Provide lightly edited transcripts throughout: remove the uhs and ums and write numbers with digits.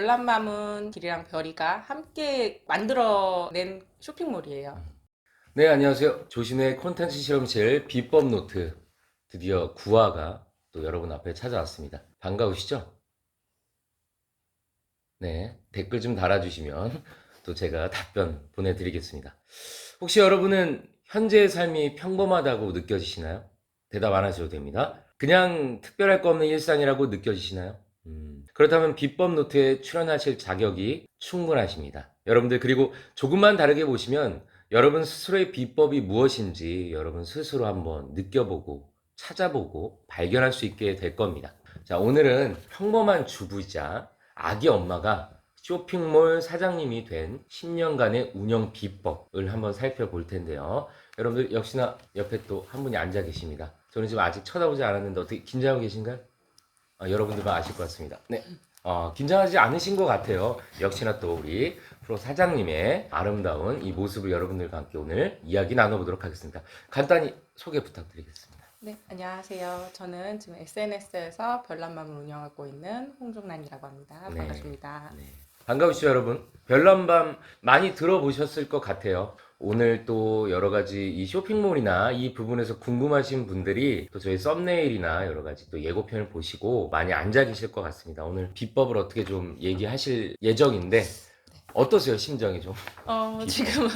별난맘은 길이랑 별이가 함께 만들어낸 쇼핑몰이에요. 네, 안녕하세요. 조신의 콘텐츠 실험실 비법 노트 드디어 9화가 또 여러분 앞에 찾아왔습니다. 반가우시죠? 네, 댓글 좀 달아주시면 또 제가 답변 보내드리겠습니다. 혹시 여러분은 현재의 삶이 평범하다고 느껴지시나요? 대답 안 하셔도 됩니다. 그냥 특별할 거 없는 일상이라고 느껴지시나요? 그렇다면 비법 노트에 출연하실 자격이 충분하십니다. 여러분들 그리고 조금만 다르게 보시면 여러분 스스로의 비법이 무엇인지 여러분 스스로 한번 느껴보고 찾아보고 발견할 수 있게 될 겁니다. 자, 오늘은 평범한 주부이자 아기 엄마가 쇼핑몰 사장님이 된 10년간의 운영 비법을 한번 살펴볼 텐데요. 여러분들 역시나 옆에 또 한 분이 앉아 계십니다. 저는 지금 아직 쳐다보지 않았는데 어떻게 긴장하고 계신가요? 여러분들만 아실 것 같습니다. 네. 긴장하지 않으신 것 같아요. 역시나 또 우리 프로 사장님의 아름다운 이 모습을 여러분들과 함께 오늘 이야기 나눠보도록 하겠습니다. 간단히 소개 부탁드리겠습니다. 네, 안녕하세요. 저는 지금 SNS에서 별난맘을 운영하고 있는 홍종란이라고 합니다. 네. 반갑습니다. 네. 반가우시죠, 여러분? 별난밤 많이 들어보셨을 것 같아요. 오늘 또 여러 가지 이 쇼핑몰이나 이 부분에서 궁금하신 분들이 또 저희 썸네일이나 여러 가지 또 예고편을 보시고 많이 앉아 계실 것 같습니다. 오늘 비법을 어떻게 좀 얘기하실 예정인데 어떠세요, 심정이 좀? 비법. 지금은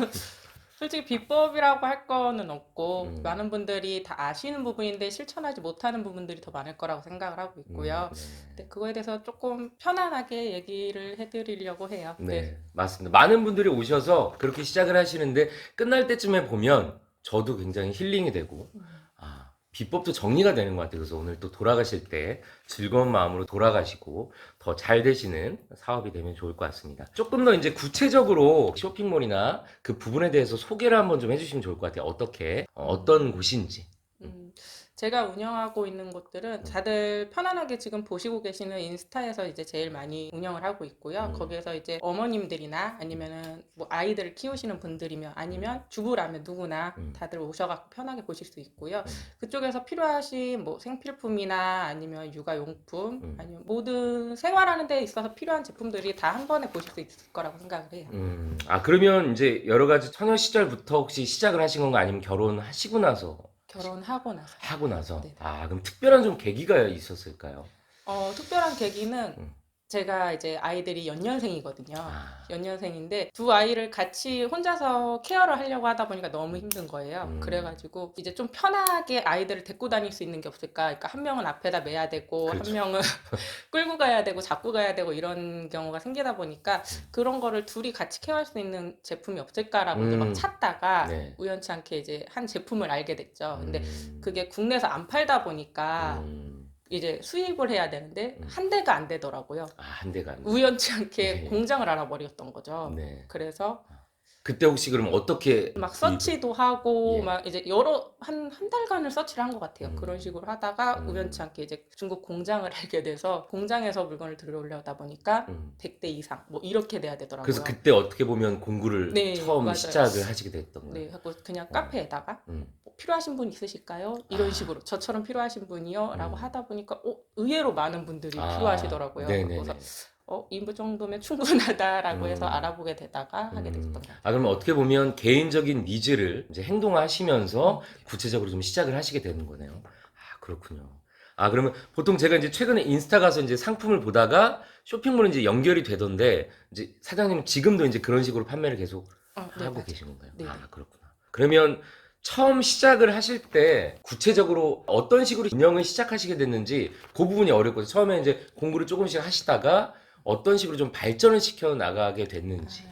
솔직히 비법이라고 할 거는 없고 음. 많은 분들이 다 아시는 부분인데 실천하지 못하는 부분들이 더 많을 거라고 생각을 하고 있고요. 네. 근데 그거에 대해서 조금 편안하게 얘기를 해드리려고 해요. 네, 맞습니다. 많은 분들이 오셔서 그렇게 시작을 하시는데 끝날 때쯤에 보면 저도 굉장히 힐링이 되고 비법도 정리가 되는 것 같아요. 그래서 오늘 또 돌아가실 때 즐거운 마음으로 돌아가시고 더 잘 되시는 사업이 되면 좋을 것 같습니다. 조금 더 이제 구체적으로 쇼핑몰이나 그 부분에 대해서 소개를 한번 좀 해주시면 좋을 것 같아요. 어떻게, 어떤 곳인지. 음, 제가 운영하고 있는 곳들은 다들 편안하게 지금 보시고 계시는 인스타에서 이제 제일 많이 운영을 하고 있고요. 거기에서 이제 어머님들이나 아니면은 뭐 아이들을 키우시는 분들이면 아니면 주부라면 누구나 다들 오셔갖고 편하게 보실 수 있고요. 그쪽에서 필요하신 뭐 생필품이나 아니면 육아용품 아니면 모든 생활하는 데 있어서 필요한 제품들이 다 한 번에 보실 수 있을 거라고 생각을 해요. 그러면 이제 여러 가지 처녀 시절부터 혹시 시작을 하신 건가 아니면 결혼하시고 나서 결혼하고 나서. 하고 나서 네. 그럼 특별한 좀 계기가 있었을까요? 특별한 계기는 음. 제가 이제 아이들이 연년생이거든요. 아. 연년생인데 두 아이를 같이 혼자서 케어를 하려고 하다 보니까 너무 힘든 거예요. 그래가지고 이제 좀 편하게 아이들을 데리고 다닐 수 있는 게 없을까. 그러니까 한 명은 앞에다 매야 되고 그렇죠. 한 명은 끌고 가야 되고 잡고 가야 되고 이런 경우가 생기다 보니까 그런 거를 둘이 같이 케어할 수 있는 제품이 없을까라고 이제 막 찾다가 네. 우연치 않게 이제 한 제품을 알게 됐죠. 근데 음. 그게 국내에서 안 팔다 보니까 음. 이제 수입을 해야 되는데 한 대가 안 되더라고요. 한 대가 안 돼. 우연치 않게 네. 공장을 알아버렸던 거죠. 네. 그래서 그때 혹시 그럼 어떻게 막 구입을? 서치도 하고 예. 막 이제 여러 한 달간을 서치를 한 것 같아요. 그런 식으로 하다가 음. 우연치 않게 이제 중국 공장을 알게 돼서 공장에서 물건을 들어오려다 보니까 100대 이상 뭐 이렇게 돼야 되더라고요. 그래서 그때 어떻게 보면 공구를 네, 처음 맞아요. 시작을 하시게 됐던 거예요. 네, 하고 그냥 카페에다가 음. 뭐 필요하신 분 있으실까요? 이런 식으로 저처럼 필요하신 분이요? 라고 하다 보니까 의외로 많은 분들이 필요하시더라고요. 네네네. 그래서 이 정도면 충분하다라고 해서 알아보게 되다가 하게 됐던 것 같아요. 그러면 어떻게 보면 개인적인 니즈를 이제 행동하시면서 구체적으로 좀 시작을 하시게 되는 거네요. 그렇군요. 그러면 보통 제가 이제 최근에 인스타 가서 이제 상품을 보다가 쇼핑몰에 이제 연결이 되던데 이제 사장님은 지금도 이제 그런 식으로 판매를 계속 네, 하고 맞아요. 계신 건가요? 네, 네. 그렇구나. 그러면 처음 시작을 하실 때 구체적으로 어떤 식으로 운영을 시작하시게 됐는지 그 부분이 어렵거든요. 처음에 이제 공부를 조금씩 하시다가 어떤 식으로 좀 발전을 시켜 나가게 됐는지.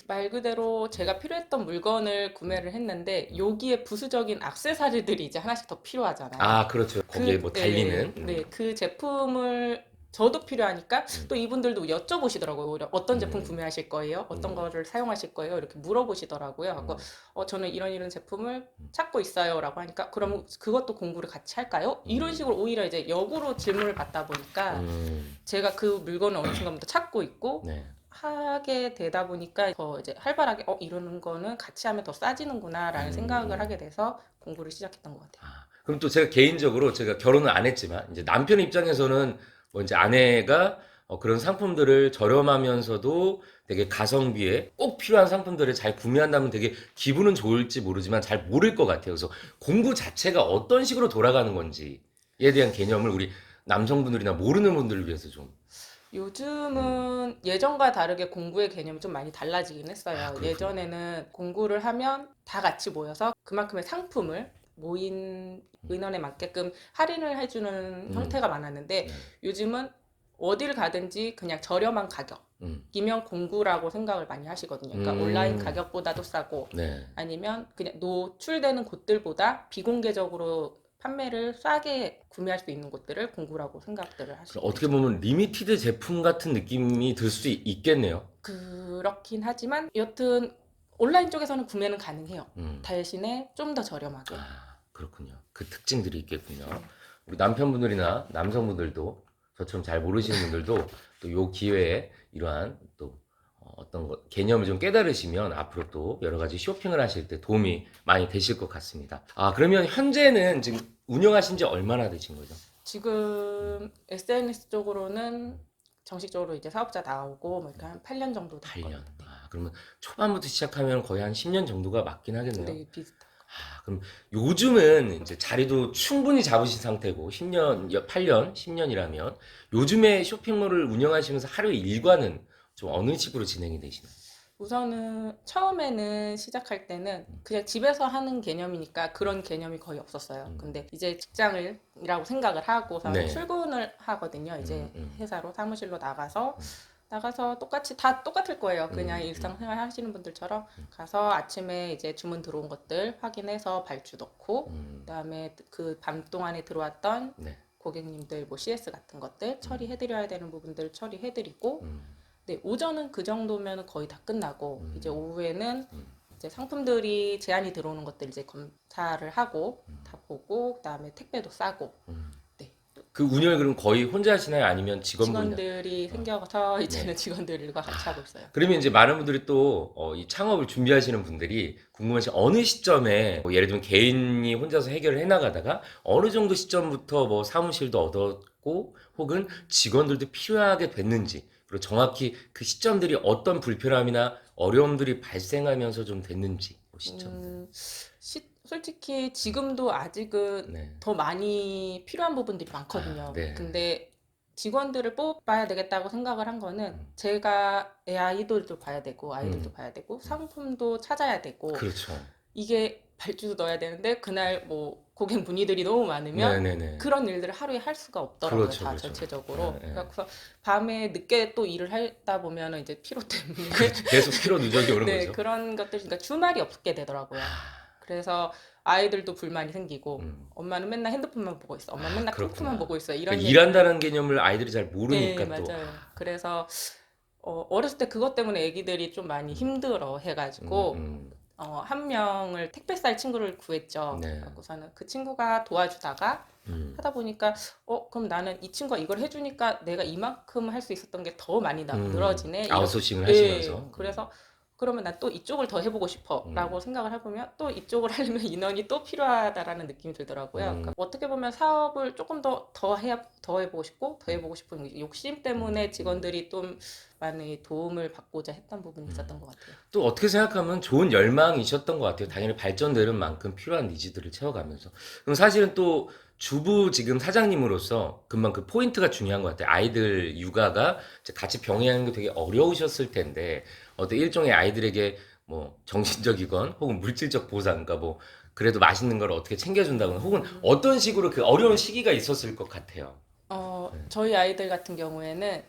말 그대로 제가 필요했던 물건을 구매를 했는데 여기에 부수적인 액세서리들이 이제 하나씩 더 필요하잖아요. 그렇죠. 거기에 뭐 달리는. 네, 그 제품을 저도 필요하니까 또 이분들도 여쭤보시더라고요. 오히려 어떤 제품 구매하실 거예요? 어떤 거를 사용하실 거예요? 이렇게 물어보시더라고요. 그래서 저는 이런 제품을 찾고 있어요라고 하니까 그러면 그것도 공부를 같이 할까요? 이런 식으로 오히려 이제 역으로 질문을 받다 보니까 제가 그 물건을 어느 순간부터 찾고 있고 네. 하게 되다 보니까 더 이제 활발하게 이런 거는 같이 하면 더 싸지는구나라는 생각을 하게 돼서 공부를 시작했던 것 같아요. 그럼 또 제가 개인적으로 제가 결혼을 안 했지만 이제 남편 입장에서는 뭐 이제 아내가 그런 상품들을 저렴하면서도 되게 가성비에 꼭 필요한 상품들을 잘 구매한다면 되게 기분은 좋을지 모르지만 잘 모를 것 같아요. 그래서 공구 자체가 어떤 식으로 돌아가는 건지에 대한 개념을 우리 남성분들이나 모르는 분들을 위해서 좀. 요즘은 예전과 다르게 공구의 개념이 좀 많이 달라지긴 했어요. 그렇군요. 예전에는 공구를 하면 다 같이 모여서 그만큼의 상품을 모인 인원에 맞게끔 할인을 해주는 형태가 많았는데 네. 요즘은 어딜 가든지 그냥 저렴한 음. 가격이면 공구라고 생각을 많이 하시거든요. 그러니까 온라인 가격보다도 싸고 네. 아니면 그냥 노출되는 곳들보다 비공개적으로 판매를 싸게 구매할 수 있는 곳들을 공구라고 생각들을 그럼 하시고 어떻게 계시죠. 보면 리미티드 제품 같은 느낌이 들 수 있겠네요. 그렇긴 하지만 여튼 온라인 쪽에서는 구매는 가능해요. 음. 대신에 좀 더 저렴하게. 그렇군요. 그 특징들이 있겠군요. 우리 남편분들이나 남성분들도 저처럼 잘 모르시는 분들도 또 요 기회에 이러한 또 어떤 개념을 좀 깨달으시면 앞으로 또 여러 가지 쇼핑을 하실 때 도움이 많이 되실 것 같습니다. 그러면 현재는 지금 운영하신 지 얼마나 되신 거죠? 지금 SNS 쪽으로는 정식적으로 이제 사업자 나오고 뭐 이렇게 한 8년 정도 8년. 됐거든요. 그러면 초반부터 시작하면 거의 한 10년 정도가 맞긴 하겠네요. 네, 비슷한. 그럼 요즘은 이제 자리도 충분히 잡으신 상태고 10년, 8년, 10년이라면 요즘에 쇼핑몰을 운영하시면서 하루 일과는 좀 어느 식으로 진행이 되시나요? 우선은 처음에는 시작할 때는 그냥 집에서 하는 개념이니까 그런 개념이 거의 없었어요. 근데 이제 직장이라고 생각을 하고서는 네. 출근을 하거든요. 이제 음. 회사로 사무실로 나가서 똑같이 다 똑같을 거예요. 그냥 음. 일상생활 하시는 분들처럼 가서 아침에 이제 주문 들어온 것들 확인해서 발주 넣고 그다음에 그 밤 동안에 들어왔던 네. 고객님들 뭐 CS 같은 것들 처리해드려야 되는 부분들 처리해드리고 음. 네, 오전은 그 정도면 거의 다 끝나고 이제 음. 오후에는 이제 상품들이 제한이 들어오는 것들 이제 검사를 하고 다 보고 그다음에 택배도 싸고 네. 그 운영을 그럼 거의 혼자 하시나요? 아니면 직원분이나? 직원들이 생겨서 이제는 네. 직원들과 같이 하고 있어요. 그러면 이제 많은 분들이 또 이 창업을 준비하시는 분들이 궁금하신 어느 시점에 뭐 예를 들면 개인이 혼자서 해결을 해나가다가 어느 정도 시점부터 뭐 사무실도 얻었고 혹은 직원들도 필요하게 됐는지 그리고 정확히 그 시점들이 어떤 불편함이나 어려움들이 발생하면서 좀 됐는지 그 시점들. 솔직히 지금도 아직은 네. 더 많이 필요한 부분들이 많거든요. 네. 근데 직원들을 뽑아야 되겠다고 생각을 한 거는 제가 애 아이들도 봐야 되고 아이들도 봐야 되고 상품도 찾아야 되고 그렇죠. 이게 발주도 넣어야 되는데 그날 뭐 고객 문의들이 너무 많으면 네네네. 그런 일들을 하루에 할 수가 없더라고요. 그렇죠, 다 그렇죠. 전체적으로. 네, 네. 그래서 밤에 늦게 또 일을 하다 보면 이제 피로 때문에 계속 피로 누적이 오는 네, 거죠. 그런 것들, 그러니까 주말이 없게 되더라고요. 그래서 아이들도 불만이 생기고, 엄마는 맨날 핸드폰만 보고 있어. 엄마는 맨날 컴퓨터만 그렇구나. 보고 있어. 이런 그러니까 얘기를. 일한다는 개념을 아이들이 잘 네, 모르니까 또. 맞아요. 그래서, 어렸을 때 그것 때문에 애기들이 좀 많이 힘들어 해가지고, 음. 한 명을 택배 쌀 친구를 구했죠. 네. 그래서는 그 친구가 도와주다가 하다 보니까, 그럼 나는 이 친구가 이걸 해주니까 내가 이만큼 할 수 있었던 게 더 많이 늘어지네. 아웃소싱을 예, 하시면서. 그래서 그러면 난 또 이쪽을 더 해보고 싶어 라고 생각을 해보면 또 이쪽을 하려면 인원이 또 필요하다라는 느낌이 들더라고요. 그러니까 어떻게 보면 사업을 조금 더 해보고 싶고 더 해보고 싶은 욕심 때문에 직원들이 좀 많이 도움을 받고자 했던 부분이 있었던 것 같아요. 또 어떻게 생각하면 좋은 열망이셨던 것 같아요. 당연히 발전되는 만큼 필요한 니즈들을 채워가면서. 그럼 사실은 또 주부 지금 사장님으로서 금방 그 포인트가 중요한 것 같아요. 아이들 육아가 이제 같이 병행하는 게 되게 어려우셨을 텐데 어떤 일종의 아이들에게 뭐 정신적이건 혹은 물질적 보상, 그러니까 뭐 그래도 맛있는 걸 어떻게 챙겨준다거나 혹은 어떤 식으로 그 어려운 시기가 있었을 것 같아요. 저희 아이들 같은 경우에는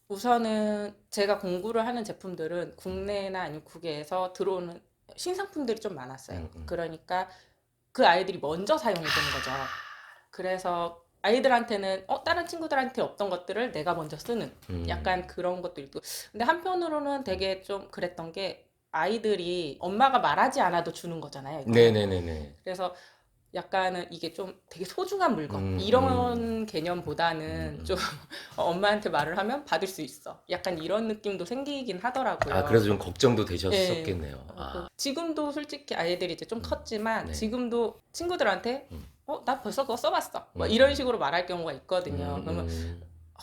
우선은 제가 공구를 하는 제품들은 국내나 아니면 국외에서 들어오는 신상품들이 좀 많았어요. 그러니까 그 아이들이 먼저 사용해 보는 거죠. 그래서 아이들한테는 다른 친구들한테 없던 것들을 내가 먼저 쓰는 약간 그런 것도 있고. 근데 한편으로는 되게 좀 그랬던 게 아이들이 엄마가 말하지 않아도 주는 거잖아요, 이거는. 네네네네. 그래서 약간은 이게 좀 되게 소중한 물건 음. 이런 개념보다는 좀 엄마한테 말을 하면 받을 수 있어. 약간 이런 느낌도 생기긴 하더라고요. 그래서 좀 걱정도 예. 되셨었겠네요. 지금도 솔직히 아이들이 이제 좀 컸지만 네. 지금도 친구들한테 나 벌써 그거 써봤어. 뭐 음. 이런 식으로 말할 경우가 있거든요. 그러면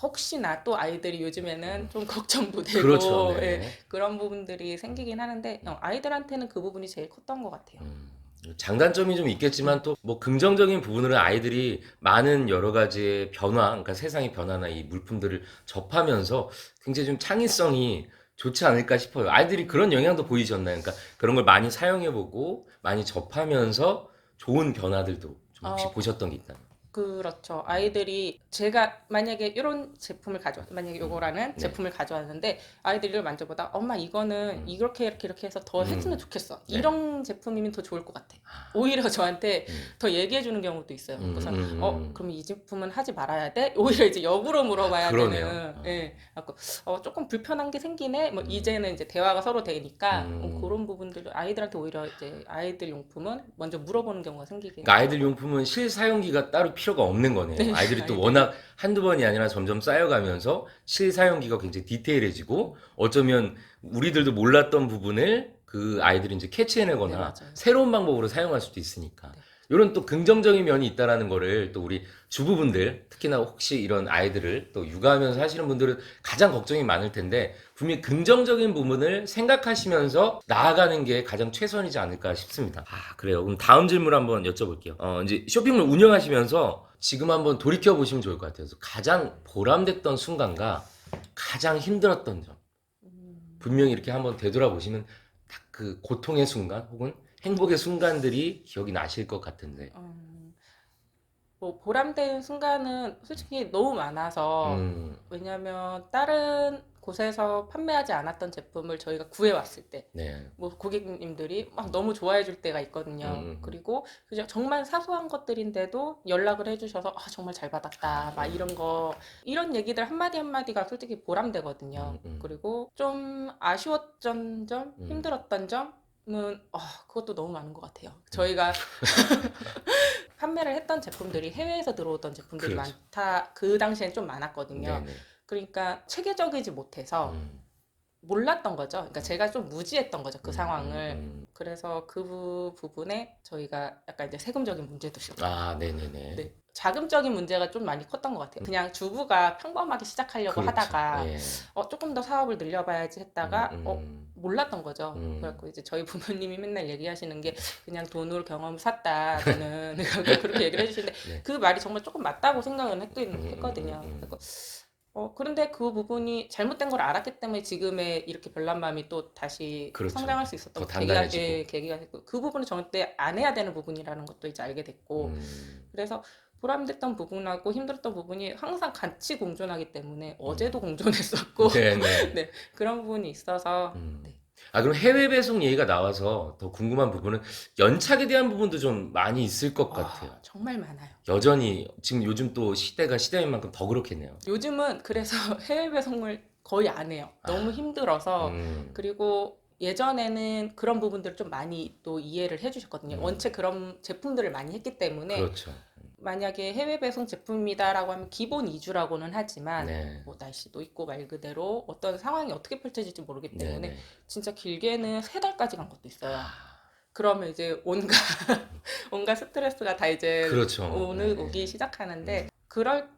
혹시나 또 아이들이 요즘에는 좀 걱정도 되고 그렇죠. 예, 네. 그런 부분들이 생기긴 하는데 아이들한테는 그 부분이 제일 컸던 것 같아요. 장단점이 좀 있겠지만 또 뭐 긍정적인 부분으로는 아이들이 많은 여러 가지의 변화, 그러니까 세상의 변화나 이 물품들을 접하면서 굉장히 좀 창의성이 좋지 않을까 싶어요. 아이들이 그런 영향도 보이셨나요? 그러니까 그런 걸 많이 사용해보고 많이 접하면서 좋은 변화들도 좀 혹시 어, 보셨던 게 있다면? 그렇죠. 아이들이 제가 만약에 이런 제품을 만약에 음, 요거라는 네. 제품을 가져왔는데 아이들이 이걸 만져보다 엄마 이거는 음, 이렇게 해서 더 했으면 좋겠어. 네. 이런 제품이면 더 좋을 것 같아. 오히려 저한테 음, 더 얘기해 주는 경우도 있어요. 음, 그래서 음. 그럼 이 제품은 하지 말아야 돼? 오히려 이제 역으로 물어봐야 그러네요. 되는 예. 갖고 조금 불편한 게 생기네. 뭐 음, 이제는 이제 대화가 서로 되니까 음. 그런 부분들을 아이들한테 오히려 이제 아이들 용품은 먼저 물어보는 경우가 생기긴 그러니까 아이들 하더라고요. 용품은 실사용기가 따로 필요가 없는 거네요. 네, 아이들이 또 아이들이 워낙 한두 번이 아니라 점점 쌓여가면서 실사용기가 굉장히 디테일해지고 어쩌면 우리들도 몰랐던 부분을 그 아이들이 이제 네, 캐치해내거나 맞아요. 새로운 방법으로 사용할 수도 있으니까. 네. 이런 또 긍정적인 면이 있다라는 거를 또 우리 주부분들, 특히나 혹시 이런 아이들을 또 육아하면서 하시는 분들은 가장 걱정이 많을 텐데 분명히 긍정적인 부분을 생각하시면서 나아가는 게 가장 최선이지 않을까 싶습니다. 아, 그래요. 그럼 다음 질문 한번 여쭤볼게요. 이제 쇼핑몰 운영하시면서 지금 한번 돌이켜 보시면 좋을 것 같아요. 그래서 가장 보람됐던 순간과 가장 힘들었던 점. 음, 분명히 이렇게 한번 되돌아보시면 딱 그 고통의 순간 혹은 행복의 순간들이 기억이 나실 것 같은데. 음, 뭐 보람된 순간은 솔직히 너무 많아서 음, 왜냐하면 다른 곳에서 판매하지 않았던 제품을 저희가 구해왔을 때 네. 뭐 고객님들이 막 너무 좋아해 줄 때가 있거든요. 음. 그리고 그냥 정말 사소한 것들인데도 연락을 해주셔서 정말 잘 받았다. 막 이런 거, 이런 얘기들 한마디 한마디가 솔직히 보람되거든요. 음. 그리고 좀 아쉬웠던 점, 음. 힘들었던 점은 그것도 너무 많은 것 같아요. 음. 저희가 판매를 했던 제품들이 해외에서 들어오던 제품들이 그렇죠. 많다. 그 당시엔 좀 많았거든요. 네네. 그러니까 체계적이지 못해서 음. 몰랐던 거죠. 그러니까 제가 좀 무지했던 거죠, 그 상황을. 음. 그래서 그 부분에 저희가 약간 이제 세금적인 문제도 있었고, 아, 네네네. 네. 자금적인 문제가 좀 많이 컸던 것 같아요. 그냥 주부가 평범하게 시작하려고 그렇죠. 하다가 예. 조금 더 사업을 늘려봐야지 했다가 음. 몰랐던 거죠. 음. 그래갖고 이제 저희 부모님이 맨날 얘기하시는 게 그냥 돈으로 경험을 샀다 너는 그렇게 얘기를 해주시는데 네. 그 말이 정말 조금 맞다고 생각은 음. 했거든요. 그런데 그 부분이 잘못된 걸 알았기 때문에 지금의 이렇게 별난 마음이 또 다시 그렇죠. 성장할 수 더 있었던 단단해지고. 계기가 됐고 그 부분은 절대 안 해야 되는 부분이라는 것도 이제 알게 됐고 음. 그래서 보람됐던 부분하고 힘들었던 부분이 항상 같이 공존하기 때문에 음. 어제도 공존했었고 네네. 네 그런 부분이 있어서 음. 네. 아, 그럼 해외 배송 얘기가 나와서 더 궁금한 부분은 연착에 대한 부분도 좀 많이 있을 것 같아요. 정말 많아요. 여전히 지금 요즘 또 시대가 시대인 만큼 더 그렇겠네요. 요즘은 그래서 해외 배송을 거의 안 해요. 너무 아. 힘들어서 음. 그리고 예전에는 그런 부분들을 좀 많이 또 이해를 해주셨거든요. 음. 원체 그런 제품들을 많이 했기 때문에 그렇죠. 만약에 해외 배송 제품이다라고 하면 기본 2주라고는 하지만 네. 뭐 날씨도 있고 말 그대로 어떤 상황이 어떻게 펼쳐질지 모르기 때문에 네네. 진짜 길게는 3달까지 간 것도 있어요. 아. 그러면 이제 온갖 온갖 스트레스가 다 이제 그렇죠. 오기 예. 시작하는데 그럴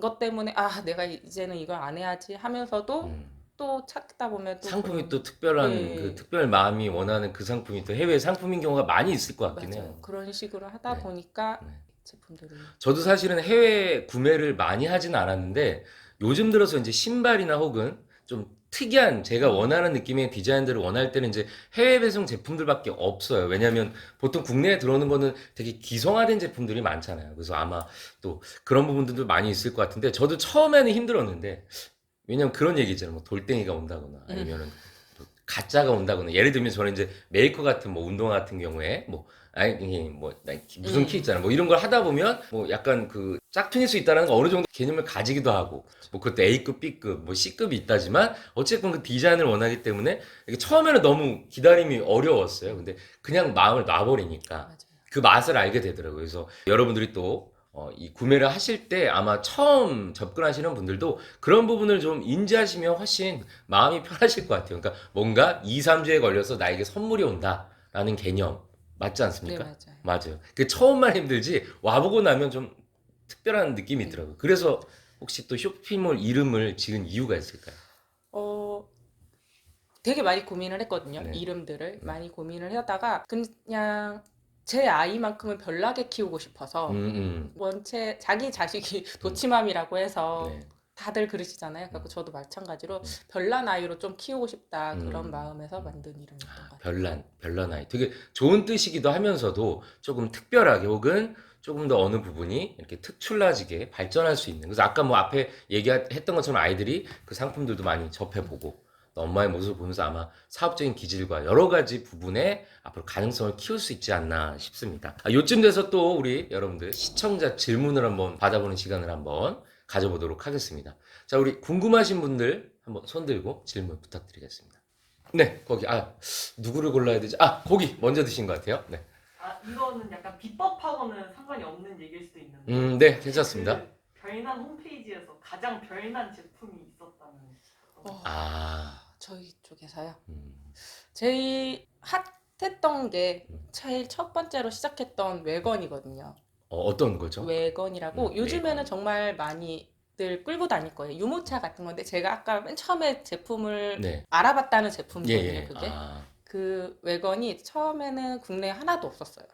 것 때문에 내가 이제는 이걸 안 해야지 하면서도 음. 또 찾다 보면 또 상품이 그런 또 특별한 그 예 특별 마음이 원하는 그 상품이 또 해외 상품인 경우가 많이 있을 것 같긴 맞아요. 해요. 그런 식으로 하다 네. 보니까 네. 제품들이 저도 사실은 해외 구매를 많이 하진 않았는데 요즘 들어서 이제 신발이나 혹은 좀 특이한 제가 원하는 느낌의 디자인들을 원할 때는 이제 해외 배송 제품들밖에 없어요. 왜냐하면 보통 국내에 들어오는 거는 되게 기성화된 제품들이 많잖아요. 그래서 아마 또 그런 부분들도 많이 있을 것 같은데 저도 처음에는 힘들었는데 왜냐면 그런 얘기 있잖아요. 뭐 돌덩이가 온다거나 음, 아니면은 또 가짜가 온다거나 예를 들면 저는 이제 메이커 같은 뭐 운동화 같은 경우에 뭐 아니 이게 뭐 무슨 키 음, 있잖아. 뭐 이런 걸 하다 보면 뭐 약간 그 짝퉁일 수 있다는 거 어느 정도 개념을 가지기도 하고 뭐 그것도 A급, B급, 뭐 C급이 있다지만 어쨌든 그 디자인을 원하기 때문에 이게 처음에는 너무 기다림이 어려웠어요. 근데 그냥 마음을 놔버리니까 맞아요. 그 맛을 알게 되더라고요. 그래서 여러분들이 또 이 구매를 하실 때 아마 처음 접근하시는 분들도 그런 부분을 좀 인지하시면 훨씬 마음이 편하실 것 같아요. 그러니까 뭔가 2, 3주에 걸려서 나에게 선물이 온다라는 개념 맞지 네, 않습니까? 맞아요. 맞아요. 그 처음만 힘들지 와보고 나면 좀 특별한 느낌이 네. 있더라고요. 그래서 혹시 또 쇼핑몰 이름을 지은 이유가 있을까요? 되게 많이 고민을 했거든요. 네. 이름들을 많이 고민을 하다가 그냥 제 아이만큼은 별나게 키우고 싶어서 원체 자기 자식이 도치맘이라고 해서 네. 다들 그러시잖아요. 그래서 저도 마찬가지로 별난 아이로 좀 키우고 싶다 그런 음. 마음에서 만든 이름이었던 것 같아요. 별난 아이. 되게 좋은 뜻이기도 하면서도 조금 특별하게 혹은 조금 더 어느 부분이 이렇게 특출나지게 발전할 수 있는. 그래서 아까 뭐 앞에 얘기했던 것처럼 아이들이 그 상품들도 많이 접해보고 또 엄마의 모습을 보면서 아마 사업적인 기질과 여러 가지 부분에 앞으로 가능성을 키울 수 있지 않나 싶습니다. 요쯤 돼서 또 우리 여러분들 시청자 질문을 한번 받아보는 시간을 한번 가져보도록 하겠습니다. 자, 우리 궁금하신 분들 한번 손 들고 질문 부탁드리겠습니다. 네, 거기 누구를 골라야 되지? 거기 먼저 드신 것 같아요. 네, 이거는 약간 비법하고는 상관이 없는 얘기일 수도 있는데 네, 괜찮습니다. 그 별난 홈페이지에서 가장 별난 제품이 있었다는 저희 쪽에서요. 음, 제일 핫했던 게 제일 첫 번째로 시작했던 외건이거든요. 어떤 거죠? 외건이라고 요즘에는 외건. 정말 많이들 끌고 다닐 거예요. 유모차 같은 건데 제가 아까 맨 처음에 제품을 네, 알아봤다는 제품이거든요. 예, 예. 그게 그 외건이 처음에는 국내에 하나도 없었어요.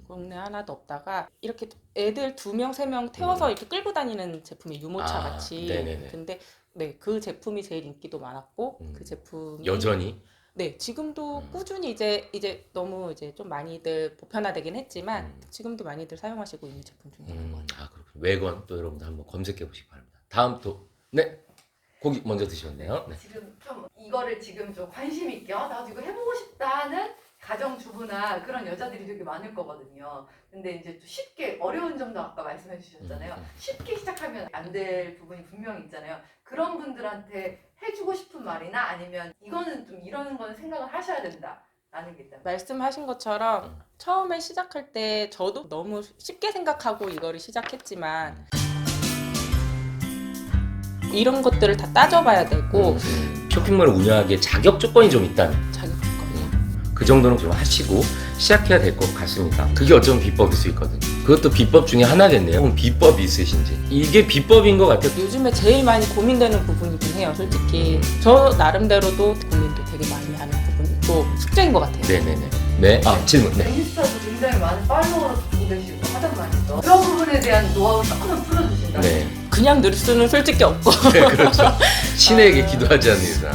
국내에 하나도 없다가 이렇게 애들 2명, 3명 태워서 이렇게 끌고 다니는 제품이 유모차 같이. 네네네. 근데 네, 그 제품이 제일 인기도 많았고 그 제품이 여전히. 네, 지금도 꾸준히 이제 너무 이제 좀 많이들 보편화되긴 했지만 지금도 많이들 사용하시고 있는 제품 중에 하나인 것 같아요. 그렇군요. 외건 또 여러분들 한번 검색해 보시기 바랍니다. 다음 또 네, 고기 먼저 드셨네요. 네. 지금 좀 이거를 지금 좀 관심 있게 나도 이거 해보고 싶다는 가정주부나 그런 여자들이 되게 많을 거거든요. 근데 이제 또 쉽게 어려운 점도 아까 말씀해 주셨잖아요. 쉽게 시작하면 안 될 부분이 분명히 있잖아요. 그런 분들한테 해주고 싶은 말이나 아니면 이거는 좀 이러는 거는 생각을 하셔야 된다. 라는 게 있다면. 말씀하신 것처럼 처음에 시작할 때 저도 너무 쉽게 생각하고 이거를 시작했지만 이런 것들을 다 따져봐야 되고 쇼핑몰을 운영하기에 자격 조건이 좀 있다는 자격조건이 그 정도는 좀 하시고 시작해야 될 것 같습니다. 그게 어쩌면 비법일 수 있거든요. 그것도 비법 중에 하나겠네요. 혹은 비법이 있으신지. 이게 비법인 것 같아요. 요즘에 제일 많이 고민되는 부분이긴 해요. 솔직히 저 나름대로도 고민도 되게 많이 하는 부분이고 숙제인 것 같아요. 네네네. 네, 질문. 네. 인스타도 굉장히 많은 팔로워를 두고 계시고 하잖아요. 그런 부분에 대한 노하우를 조금 풀어주신다면. 네. 그냥 늘 수는 솔직히 없고 네, 그렇죠. 신에게 기도하지 않는 이상.